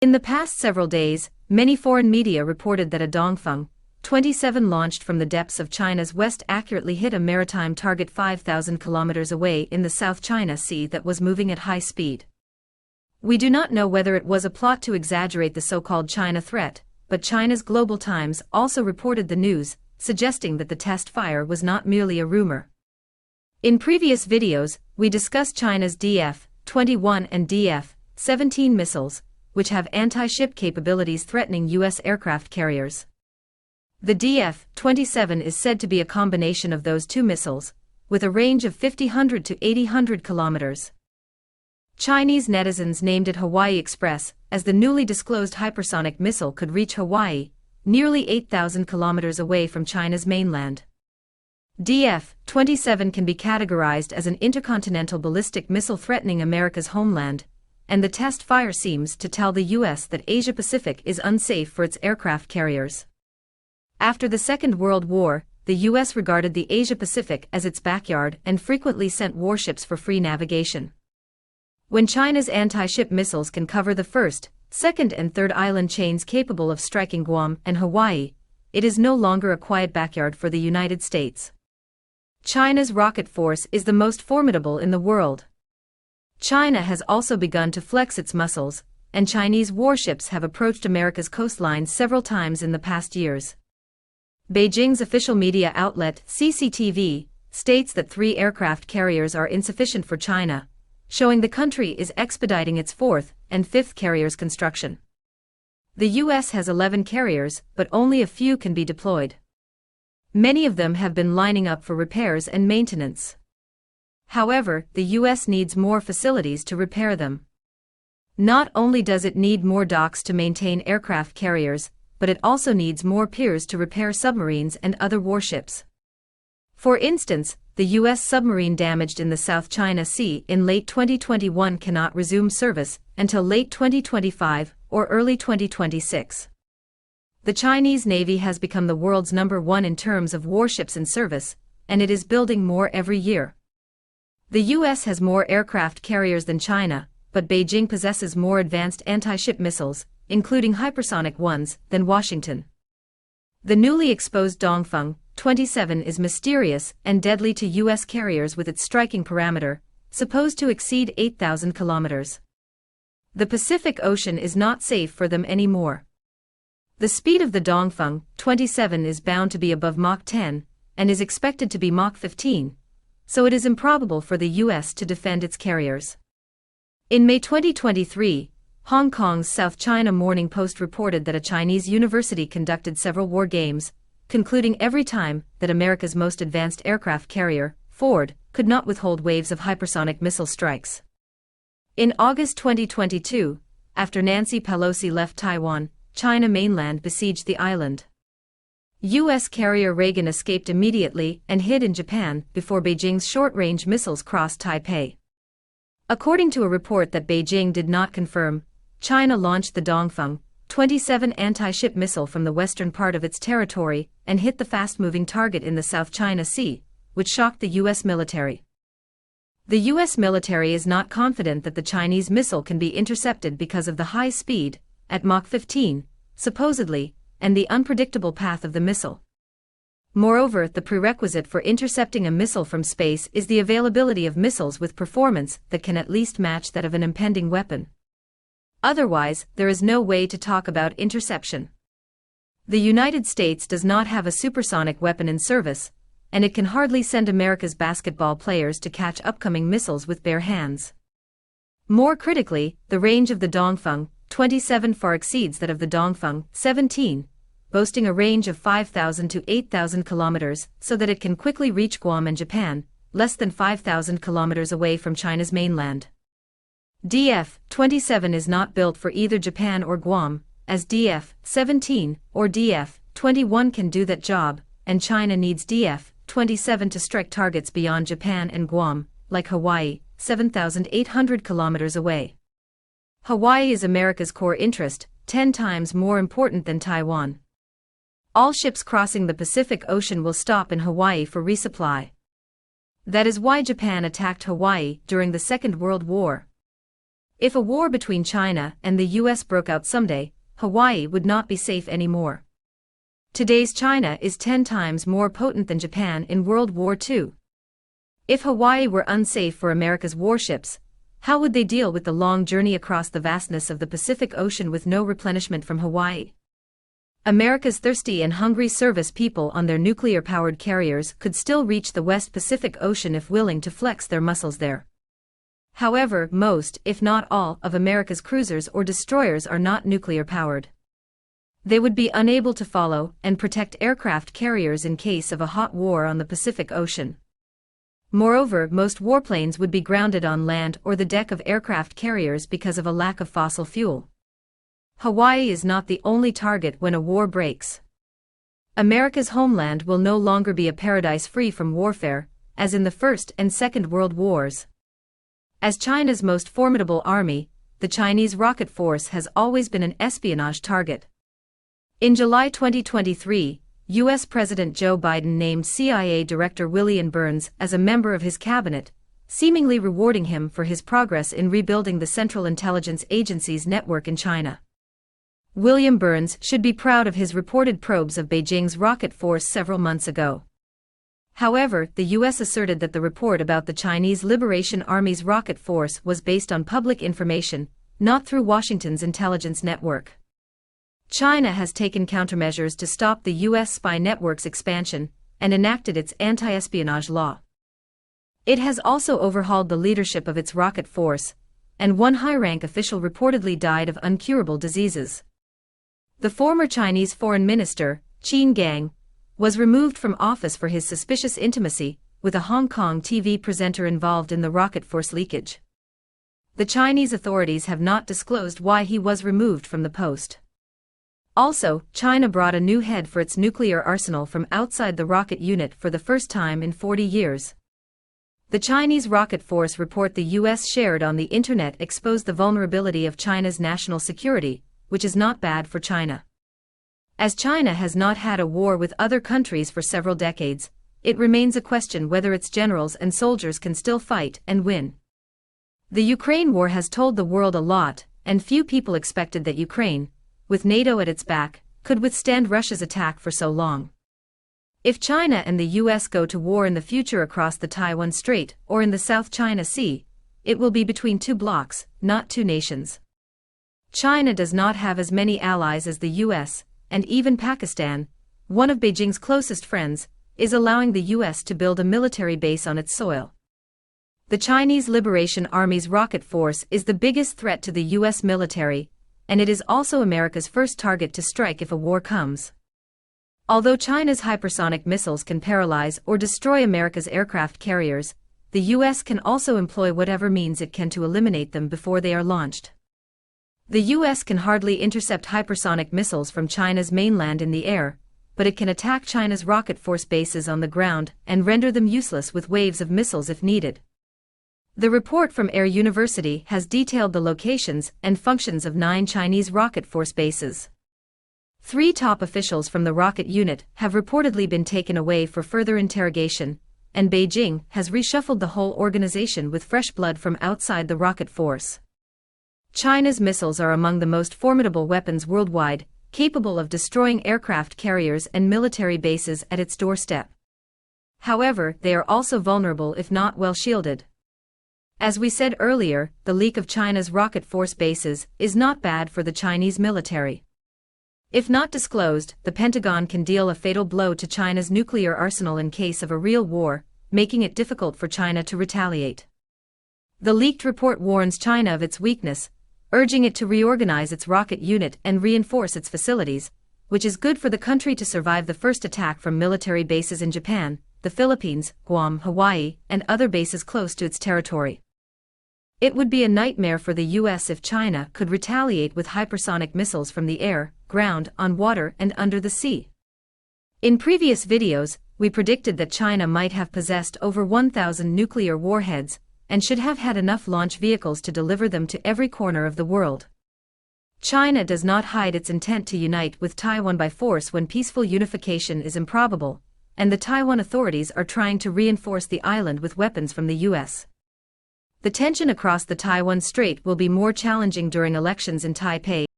In the past several days, many foreign media reported that a Dongfeng 27 launched from the depths of China's west accurately hit a maritime target 5,000 kilometers away in the South China Sea that was moving at high speed. We do not know whether it was a plot to exaggerate the so-called China threat, but China's Global Times also reported the news, suggesting that the test fire was not merely a rumor. In previous videos, we discussed China's DF-21 and DF-17 missiles, which have anti-ship capabilities threatening U.S. aircraft carriers. The DF-27 is said to be a combination of those two missiles, with a range of 5,000 to 8,000 kilometers. Chinese netizens named it Hawaii Express, as the newly disclosed hypersonic missile could reach Hawaii, nearly 8,000 kilometers away from China's mainland. DF-27 can be categorized as an intercontinental ballistic missile threatening America's homeland, and the test fire seems to tell the U.S. that Asia-Pacific is unsafe for its aircraft carriers. After the Second World War, the U.S. regarded the Asia-Pacific as its backyard and frequently sent warships for free navigation. When China's anti-ship missiles can cover the first, second and third island chains capable of striking Guam and Hawaii, it is no longer a quiet backyard for the United States. China's rocket force is the most formidable in the world. China has also begun to flex its muscles, and Chinese warships have approached America's coastline several times in the past years. Beijing's official media outlet, CCTV, states that 3 aircraft carriers are insufficient for China, showing the country is expediting its 4th and 5th carriers' construction. The U.S. has 11 carriers, but only a few can be deployed. Many of them have been lining up for repairs and maintenance. However, the U.S. needs more facilities to repair them. Not only does it need more docks to maintain aircraft carriers, but it also needs more piers to repair submarines and other warships. For instance, the U.S. submarine damaged in the South China Sea in late 2021 cannot resume service until late 2025 or early 2026. The Chinese Navy has become the world's #1 in terms of warships in service, and it is building more every year. The U.S. has more aircraft carriers than China, but Beijing possesses more advanced anti-ship missiles, including hypersonic ones, than Washington. The newly exposed Dongfeng 27 is mysterious and deadly to U.S. carriers with its striking parameter, supposed to exceed 8,000 kilometers. The Pacific Ocean is not safe for them anymore. The speed of the Dongfeng 27 is bound to be above Mach 10, and is expected to be Mach 15, so it is improbable for the U.S. to defend its carriers. In May 2023, Hong Kong's South China Morning Post reported that a Chinese university conducted several war games, concluding every time that America's most advanced aircraft carrier, Ford, could not withhold waves of hypersonic missile strikes. In August 2022, after Nancy Pelosi left Taiwan, China mainland besieged the island. U.S. carrier Reagan escaped immediately and hid in Japan before Beijing's short-range missiles crossed Taipei. According to a report that Beijing did not confirm, China launched the Dongfeng 27 anti-ship missile from the western part of its territory and hit the fast-moving target in the South China Sea, which shocked the U.S. military. The U.S. military is not confident that the Chinese missile can be intercepted because of the high speed, at Mach 15, supposedly, and the unpredictable path of the missile. Moreover, the prerequisite for intercepting a missile from space is the availability of missiles with performance that can at least match that of an impending weapon. Otherwise, there is no way to talk about interception. The United States does not have a supersonic weapon in service, and it can hardly send America's basketball players to catch upcoming missiles with bare hands. More critically, the range of the Dongfeng 27 far exceeds that of the Dongfeng 17, boasting a range of 5,000 to 8,000 kilometers, so that it can quickly reach Guam and Japan, less than 5,000 kilometers away from China's mainland. DF-27 is not built for either Japan or Guam, as DF-17 or DF-21 can do that job, and China needs DF-27 to strike targets beyond Japan and Guam, like Hawaii, 7,800 kilometers away. Hawaii is America's core interest, 10 times more important than Taiwan. All ships crossing the Pacific Ocean will stop in Hawaii for resupply. That is why Japan attacked Hawaii during the Second World War. If a war between China and the US broke out someday, Hawaii would not be safe anymore. Today's China is 10 times more potent than Japan in World War II. If Hawaii were unsafe for America's warships, how would they deal with the long journey across the vastness of the Pacific Ocean with no replenishment from Hawaii? America's thirsty and hungry service people on their nuclear-powered carriers could still reach the West Pacific Ocean if willing to flex their muscles there. However, most, if not all, of America's cruisers or destroyers are not nuclear-powered. They would be unable to follow and protect aircraft carriers in case of a hot war on the Pacific Ocean. Moreover, most warplanes would be grounded on land or the deck of aircraft carriers because of a lack of fossil fuel. Hawaii is not the only target when a war breaks. America's homeland will no longer be a paradise free from warfare, as in the First and Second World Wars. As China's most formidable army, the Chinese rocket force has always been an espionage target. In July 2023, U.S. President Joe Biden named CIA Director William Burns as a member of his cabinet, seemingly rewarding him for his progress in rebuilding the Central Intelligence Agency's network in China. William Burns should be proud of his reported probes of Beijing's rocket force several months ago. However, the U.S. asserted that the report about the Chinese Liberation Army's rocket force was based on public information, not through Washington's intelligence network. China has taken countermeasures to stop the U.S. spy network's expansion and enacted its anti-espionage law. It has also overhauled the leadership of its rocket force, and one high-rank official reportedly died of incurable diseases. The former Chinese foreign minister, Qin Gang, was removed from office for his suspicious intimacy with a Hong Kong TV presenter involved in the rocket force leakage. The Chinese authorities have not disclosed why he was removed from the post. Also, China brought a new head for its nuclear arsenal from outside the rocket unit for the first time in 40 years. The Chinese rocket force report the U.S. shared on the internet exposed the vulnerability of China's national security, which is not bad for China. As China has not had a war with other countries for several decades, it remains a question whether its generals and soldiers can still fight and win. The Ukraine war has told the world a lot, and few people expected that Ukraine, with NATO at its back, could withstand Russia's attack for so long. If China and the US go to war in the future across the Taiwan Strait or in the South China Sea, it will be between two blocs, not two nations. China does not have as many allies as the US, and even Pakistan, one of Beijing's closest friends, is allowing the US to build a military base on its soil. The Chinese Liberation Army's rocket force is the biggest threat to the US military, and it is also America's first target to strike if a war comes. Although China's hypersonic missiles can paralyze or destroy America's aircraft carriers, the US can also employ whatever means it can to eliminate them before they are launched. The US can hardly intercept hypersonic missiles from China's mainland in the air, but it can attack China's rocket force bases on the ground and render them useless with waves of missiles if needed. The report from Air University has detailed the locations and functions of 9 Chinese rocket force bases. 3 top officials from the rocket unit have reportedly been taken away for further interrogation, and Beijing has reshuffled the whole organization with fresh blood from outside the rocket force. China's missiles are among the most formidable weapons worldwide, capable of destroying aircraft carriers and military bases at its doorstep. However, they are also vulnerable if not well shielded. As we said earlier, the leak of China's rocket force bases is not bad for the Chinese military. If not disclosed, the Pentagon can deal a fatal blow to China's nuclear arsenal in case of a real war, making it difficult for China to retaliate. The leaked report warns China of its weakness, urging it to reorganize its rocket unit and reinforce its facilities, which is good for the country to survive the first attack from military bases in Japan, the Philippines, Guam, Hawaii, and other bases close to its territory. It would be a nightmare for the US if China could retaliate with hypersonic missiles from the air, ground, on water, and under the sea. In previous videos, we predicted that China might have possessed over 1,000 nuclear warheads, and should have had enough launch vehicles to deliver them to every corner of the world. China does not hide its intent to unite with Taiwan by force when peaceful unification is improbable, and the Taiwan authorities are trying to reinforce the island with weapons from the US. the tension across the Taiwan Strait will be more challenging during elections in Taipei.